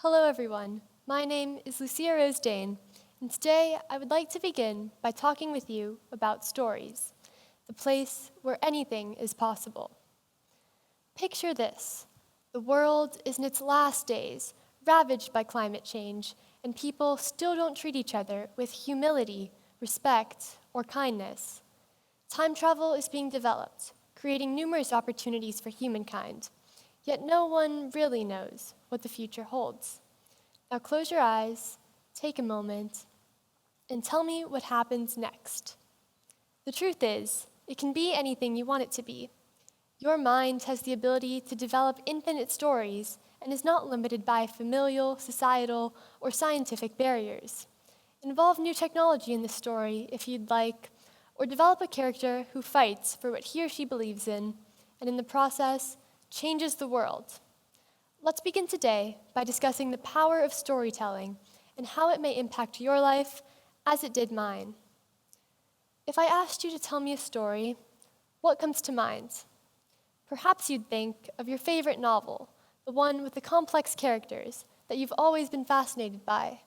Hello, everyone. My name is Lucia Rose Dane, and today I would like to begin by talking with you about stories, the place where anything is possible. Picture this. The world is in its last days, ravaged by climate change, and people still don't treat each other with humility, respect, or kindness. Time travel is being developed, creating numerous opportunities for humankind, yet no one really knows what the future holds. Now close your eyes, take a moment, and tell me what happens next. The truth is, it can be anything you want it to be. Your mind has the ability to develop infinite stories and is not limited by familial, societal, or scientific barriers. Involve new technology in the story if you'd like, or develop a character who fights for what he or she believes in, and in the process, changes the world. Let's begin today by discussing the power of storytelling and how it may impact your life as it did mine. If I asked you to tell me a story, what comes to mind? Perhaps you'd think of your favorite novel, the one with the complex characters that you've always been fascinated by.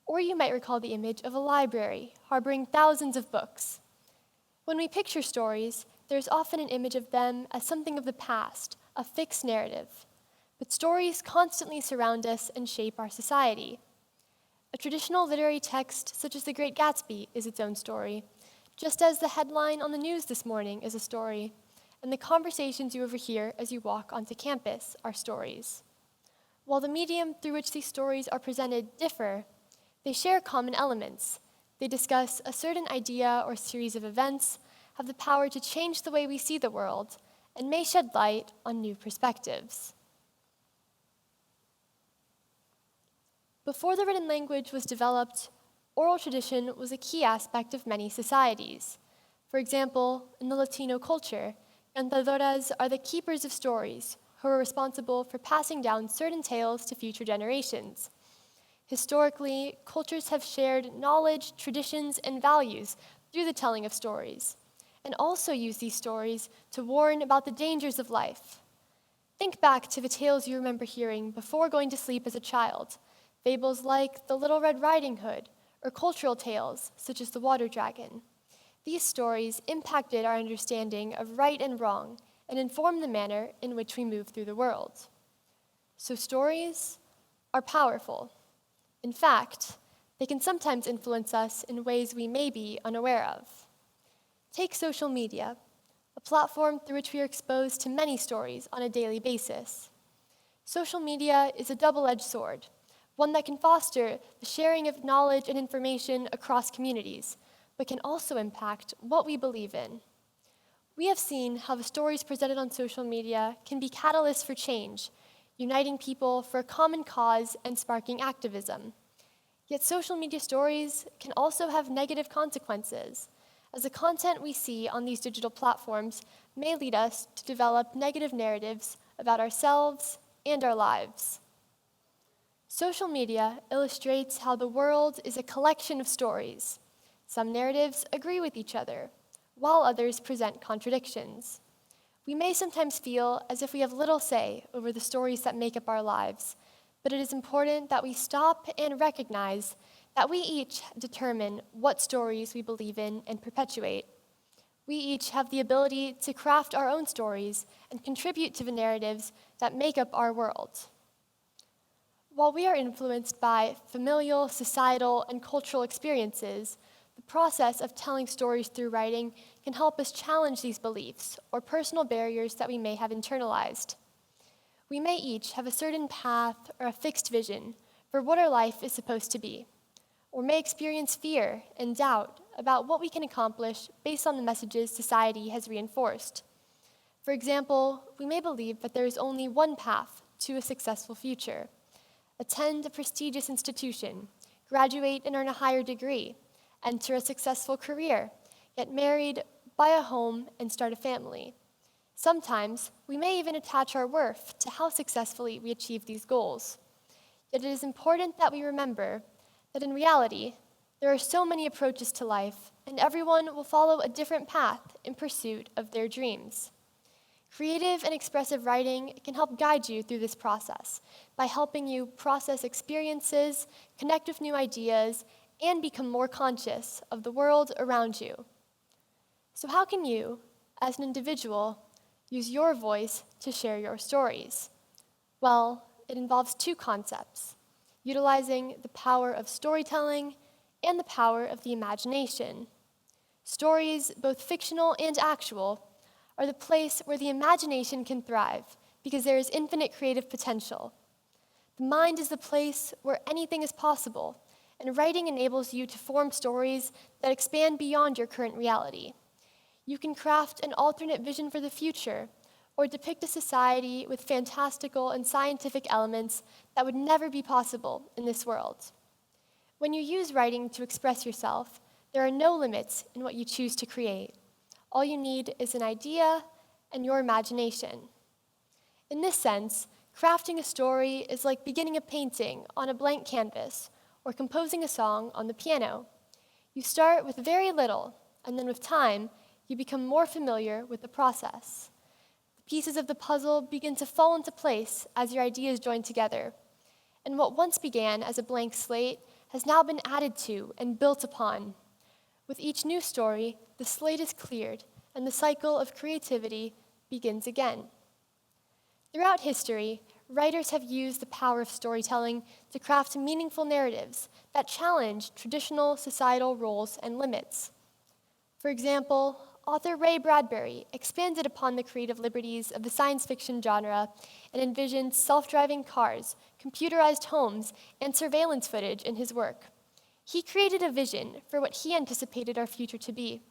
Or you might recall the image of a library harboring thousands of books. When we picture stories, there's often an image of them as something of the past, a fixed narrative. But stories constantly surround us and shape our society. A traditional literary text, such as The Great Gatsby, is its own story, just as the headline on the news this morning is a story, and the conversations you overhear as you walk onto campus are stories. While the medium through which these stories are presented differ, they share common elements. They discuss a certain idea or series of events, have the power to change the way we see the world, and may shed light on new perspectives. Before the written language was developed, oral tradition was a key aspect of many societies. For example, in the Latino culture, cantadoras are the keepers of stories who are responsible for passing down certain tales to future generations. Historically, cultures have shared knowledge, traditions, and values through the telling of stories, and also use these stories to warn about the dangers of life. Think back to the tales you remember hearing before going to sleep as a child, fables like The Little Red Riding Hood, or cultural tales such as The Water Dragon. These stories impacted our understanding of right and wrong and informed the manner in which we move through the world. So stories are powerful. In fact, they can sometimes influence us in ways we may be unaware of. Take social media, a platform through which we are exposed to many stories on a daily basis. Social media is a double-edged sword, one that can foster the sharing of knowledge and information across communities, but can also impact what we believe in. We have seen how the stories presented on social media can be catalysts for change, uniting people for a common cause and sparking activism. Yet social media stories can also have negative consequences, as the content we see on these digital platforms may lead us to develop negative narratives about ourselves and our lives. Social media illustrates how the world is a collection of stories. Some narratives agree with each other, while others present contradictions. We may sometimes feel as if we have little say over the stories that make up our lives, but it is important that we stop and recognize that we each determine what stories we believe in and perpetuate. We each have the ability to craft our own stories and contribute to the narratives that make up our world. While we are influenced by familial, societal, and cultural experiences, the process of telling stories through writing can help us challenge these beliefs or personal barriers that we may have internalized. We may each have a certain path or a fixed vision for what our life is supposed to be, or may experience fear and doubt about what we can accomplish based on the messages society has reinforced. For example, we may believe that there is only one path to a successful future: attend a prestigious institution, graduate and earn a higher degree, enter a successful career, get married, buy a home, and start a family. Sometimes, we may even attach our worth to how successfully we achieve these goals. Yet it is important that we remember that in reality, there are so many approaches to life, and everyone will follow a different path in pursuit of their dreams. Creative and expressive writing can help guide you through this process by helping you process experiences, connect with new ideas, and become more conscious of the world around you. So how can you, as an individual, use your voice to share your stories? Well, it involves two concepts: utilizing the power of storytelling and the power of the imagination. Stories, both fictional and actual, are the place where the imagination can thrive because there is infinite creative potential. The mind is the place where anything is possible, and writing enables you to form stories that expand beyond your current reality. You can craft an alternate vision for the future, or depict a society with fantastical and scientific elements that would never be possible in this world. When you use writing to express yourself, there are no limits in what you choose to create. All you need is an idea and your imagination. In this sense, crafting a story is like beginning a painting on a blank canvas or composing a song on the piano. You start with very little, and then with time, you become more familiar with the process. The pieces of the puzzle begin to fall into place as your ideas join together, and what once began as a blank slate has now been added to and built upon. With each new story, the slate is cleared, and the cycle of creativity begins again. Throughout history, writers have used the power of storytelling to craft meaningful narratives that challenge traditional societal roles and limits. For example, author Ray Bradbury expanded upon the creative liberties of the science fiction genre and envisioned self-driving cars, computerized homes, and surveillance footage in his work. He created a vision for what he anticipated our future to be,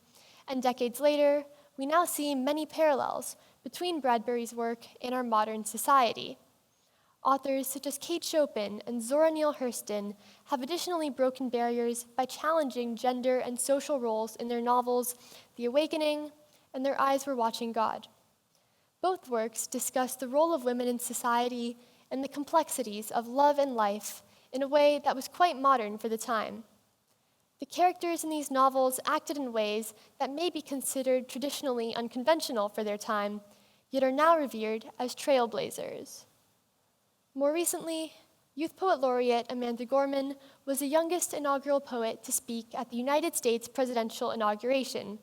and decades later, we now see many parallels between Bradbury's work and our modern society. Authors such as Kate Chopin and Zora Neale Hurston have additionally broken barriers by challenging gender and social roles in their novels The Awakening and Their Eyes Were Watching God. Both works discuss the role of women in society and the complexities of love and life in a way that was quite modern for the time. The characters in these novels acted in ways that may be considered traditionally unconventional for their time, yet are now revered as trailblazers. More recently, Youth Poet Laureate Amanda Gorman was the youngest inaugural poet to speak at the United States presidential inauguration,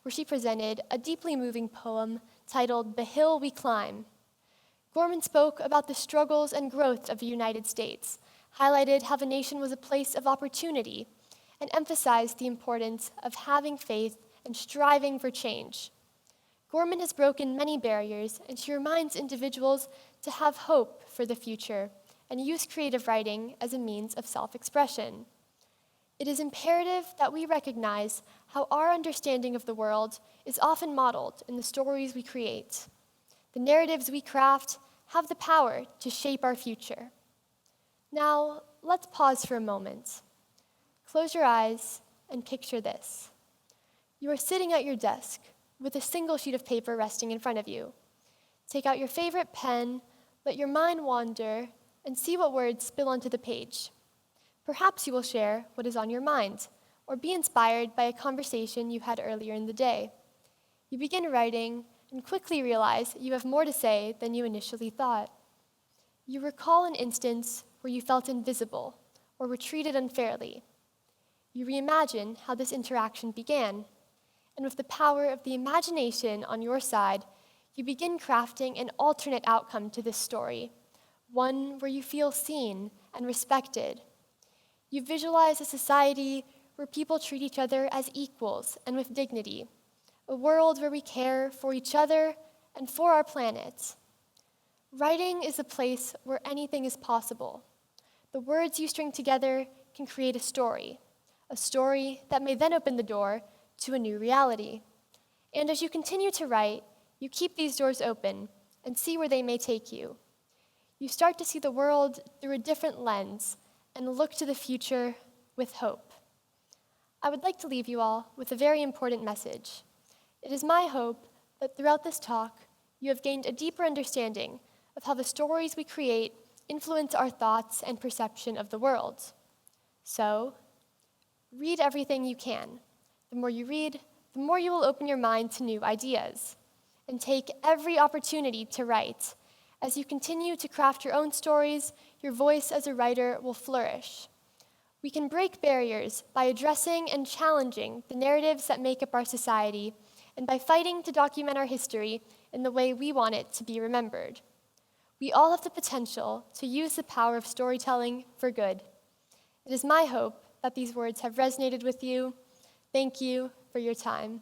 where she presented a deeply moving poem titled The Hill We Climb. Gorman spoke about the struggles and growth of the United States, highlighted how the nation was a place of opportunity, and emphasized the importance of having faith and striving for change. Gorman has broken many barriers, and she reminds individuals to have hope for the future and use creative writing as a means of self-expression. It is imperative that we recognize how our understanding of the world is often modeled in the stories we create. The narratives we craft have the power to shape our future. Now, let's pause for a moment. Close your eyes and picture this. You are sitting at your desk with a single sheet of paper resting in front of you. Take out your favorite pen, let your mind wander, and see what words spill onto the page. Perhaps you will share what is on your mind, or be inspired by a conversation you had earlier in the day. You begin writing and quickly realize you have more to say than you initially thought. You recall an instance where you felt invisible or were treated unfairly. You reimagine how this interaction began, and with the power of the imagination on your side, you begin crafting an alternate outcome to this story, one where you feel seen and respected. You visualize a society where people treat each other as equals and with dignity, a world where we care for each other and for our planet. Writing is a place where anything is possible. The words you string together can create a story that may then open the door to a new reality. And as you continue to write, you keep these doors open and see where they may take you. You start to see the world through a different lens and look to the future with hope. I would like to leave you all with a very important message. It is my hope that throughout this talk, you have gained a deeper understanding of how the stories we create influence our thoughts and perception of the world. So, read everything you can. The more you read, the more you will open your mind to new ideas. and take every opportunity to write. As you continue to craft your own stories, your voice as a writer will flourish. We can break barriers by addressing and challenging the narratives that make up our society, and by fighting to document our history in the way we want it to be remembered. We all have the potential to use the power of storytelling for good. It is my hope that these words have resonated with you. Thank you for your time.